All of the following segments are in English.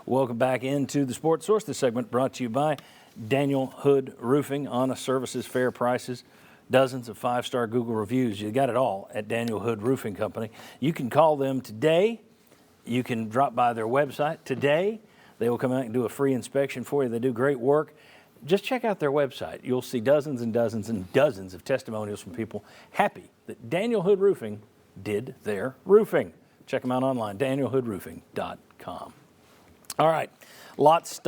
Welcome back into the Sports Source. This segment brought to you by Daniel Hood Roofing. Honest services, fair prices, dozens of 5-star Google reviews. You got it all at Daniel Hood Roofing Company. You can call them today. You can drop by their website today. They will come out and do a free inspection for you. They do great work. Just check out their website. You'll see dozens and dozens and dozens of testimonials from people happy that Daniel Hood Roofing did their roofing. Check them out online, danielhoodroofing.com. All right, let's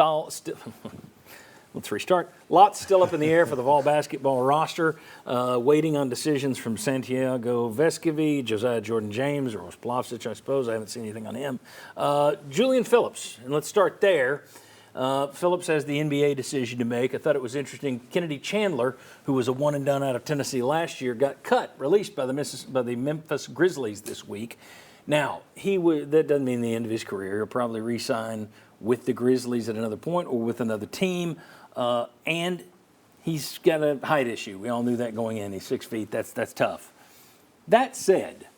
restart. Lots still up in the air for the Vol basketball roster, waiting on decisions from Santiago Vescovi, Josiah Jordan-James, or Plavsic, I suppose. I haven't seen anything on him. Julian Phillips, and let's start there. Phillips has the NBA decision to make. I thought it was interesting. Kennedy Chandler, who was a one-and-done out of Tennessee last year, got released by the Memphis Grizzlies this week. Now, that doesn't mean the end of his career. He'll probably re-sign with the Grizzlies at another point or with another team. And he's got a height issue. We all knew that going in. He's 6 feet. That's tough. That said,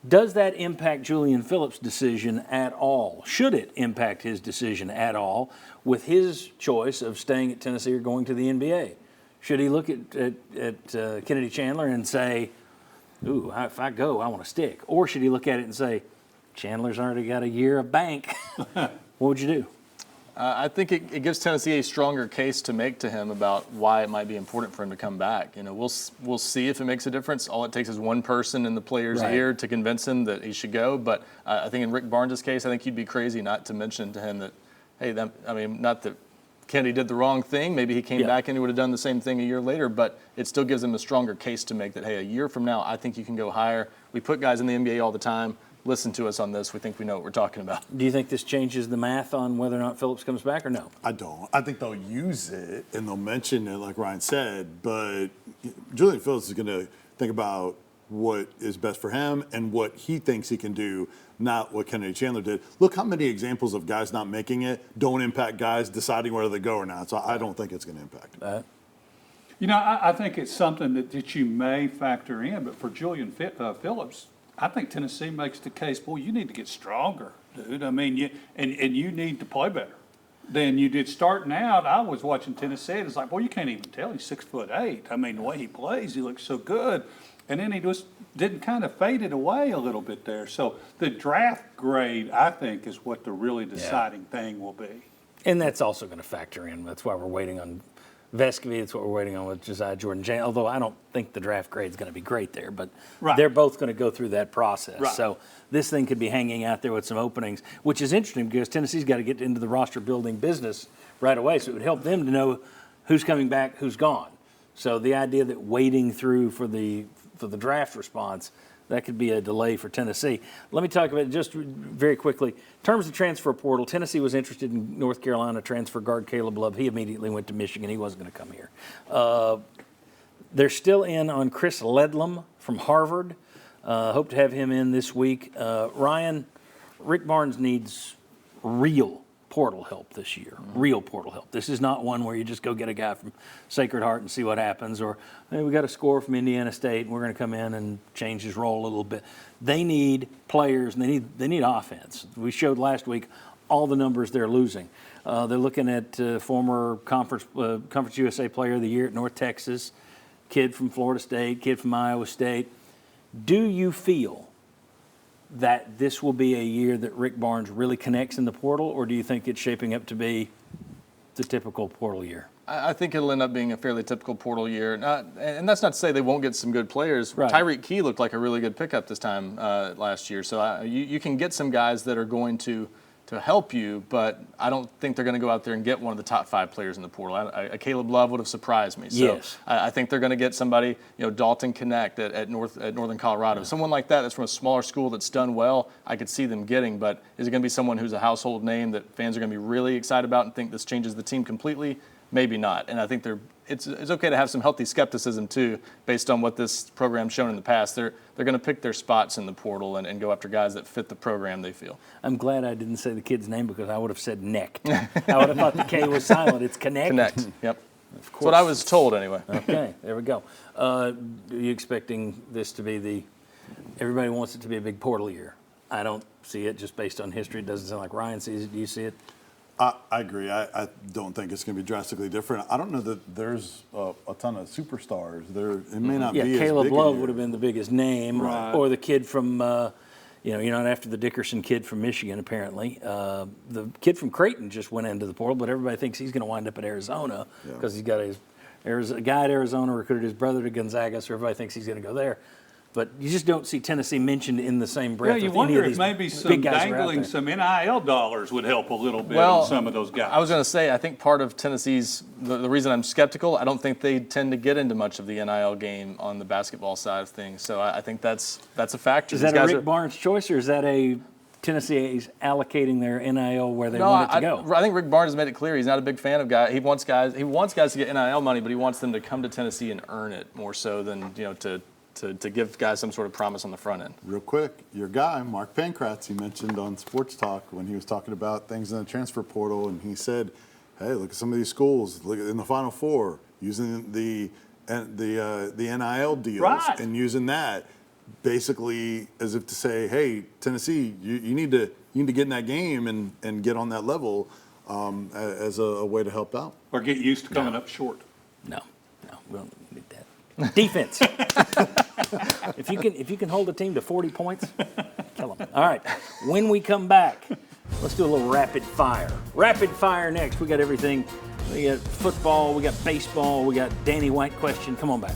does that impact Julian Phillips' decision at all? Should it impact his decision at all with his choice of staying at Tennessee or going to the NBA? Should he look at Kennedy Chandler and say, ooh, if I go, I want to stick? Or should he look at it and say, Chandler's already got a year of bank? What would you do? I think it gives Tennessee a stronger case to make to him about why it might be important for him to come back. You know, we'll see if it makes a difference. All it takes is one person in the player's ear to convince him that he should go. But I think in Rick Barnes' case, I think you'd be crazy not to mention to him that, hey, not that Kennedy did the wrong thing. Maybe he came back and he would have done the same thing a year later. But it still gives him a stronger case to make that, hey, a year from now, I think you can go higher. We put guys in the NBA all the time. Listen to us on this. We think we know what we're talking about. Do you think this changes the math on whether or not Phillips comes back or no? I don't. I think they'll use it and they'll mention it like Ryan said, but Julian Phillips is going to think about what is best for him and what he thinks he can do, not what Kennedy Chandler did. Look how many examples of guys not making it don't impact guys deciding whether they go or not. So I don't think it's going to impact it. You know, I think it's something that you may factor in, but for Julian Phillips, I think Tennessee makes the case, boy, you need to get stronger, dude. I mean, you need to play better than you did starting out. I was watching Tennessee, and it's like, boy, you can't even tell he's 6'8". I mean, the way he plays, he looks so good. And then he just didn't kind of fade it away a little bit there. So the draft grade, I think, is what the really deciding thing will be. And that's also going to factor in. That's why we're waiting on Vescovi. That's what we're waiting on with Josiah Jordan-James, although I don't think the draft grade is going to be great there, but they're both going to go through that process. Right. So this thing could be hanging out there with some openings, which is interesting because Tennessee's got to get into the roster building business right away, so it would help them to know who's coming back, who's gone. So the idea that waiting through for the draft response, that could be a delay for Tennessee. Let me talk about it just very quickly. In terms of transfer portal, Tennessee was interested in North Carolina transfer guard Caleb Love. He immediately went to Michigan. He wasn't going to come here. They're still in on Chris Ledlam from Harvard. Hope to have him in this week. Ryan, Rick Barnes needs real portal help this year. Real portal help. This is not one where you just go get a guy from Sacred Heart and see what happens, or hey, we got a score from Indiana State and we're going to come in and change his role a little bit. They need players and they need offense. We showed last week all the numbers they're losing. They're looking at former Conference USA Player of the Year at North Texas, kid from Florida State, kid from Iowa State. Do you feel that this will be a year that Rick Barnes really connects in the portal, or do you think it's shaping up to be the typical portal year? I think it'll end up being a fairly typical portal year. And that's not to say they won't get some good players. Right. Tyreek Key looked like a really good pickup this time last year. So you can get some guys that are going to help you, but I don't think they're going to go out there and get one of the top 5 players in the portal. Caleb Love would have surprised me. So yes. I think they're going to get somebody, Dalton Connect at Northern Colorado. Someone like that's from a smaller school that's done well, I could see them getting, but is it going to be someone who's a household name that fans are going to be really excited about and think this changes the team completely? Maybe not. And I think it's okay to have some healthy skepticism too, based on what this program's shown in the past. They're going to pick their spots in the portal and go after guys that fit the program they feel. I'm glad I didn't say the kid's name because I would have said Neck. I would have thought the K was silent. It's Connect. Connect. Yep. Of course. That's what I was told anyway. Okay, there we go. Are you expecting this to be everybody wants it to be a big portal year? I don't see it just based on history. It doesn't sound like Ryan sees it. Do you see it? I agree. I don't think it's going to be drastically different. I don't know that there's a ton of superstars. It may not Yeah, be as Caleb big Love a would have been the biggest name, Right. or the kid from, you're not after the Dickerson kid from Michigan, apparently. The kid from Creighton just went into the portal, but everybody thinks he's going to wind up at Arizona because he's got a guy at Arizona recruited his brother to Gonzaga, so everybody thinks he's going to go there. But you just don't see Tennessee mentioned in the same breath. Yeah, you with wonder any of if these maybe some big guys who are out dangling there. some NIL dollars would help a little bit on some of those guys. I was going to say, I think part of Tennessee's, the reason I'm skeptical, I don't think they tend to get into much of the NIL game on the basketball side of things. So I think that's a factor. Is These that a guys Rick Barnes choice, or is that a Tennessee's allocating their NIL where they want it to go? I think Rick Barnes has made it clear he's not a big fan of guys. He wants guys to get NIL money, but he wants them to come to Tennessee and earn it more so than to give guys some sort of promise on the front end. Real quick, your guy, Mark Pankratz, he mentioned on Sports Talk when he was talking about things in the transfer portal, and he said, hey, look at some of these schools, look in the Final Four, using the NIL deals Right. and using that basically as if to say, hey, Tennessee, you need to get in that game and get on that level as a way to help out. Or get used to coming up short. No, we don't need that. Defense. If you can hold a team to 40 points, kill them. All right. When we come back, let's do a little rapid fire. Rapid fire next. We got everything. We got football. We got baseball. We got Danny White question. Come on back.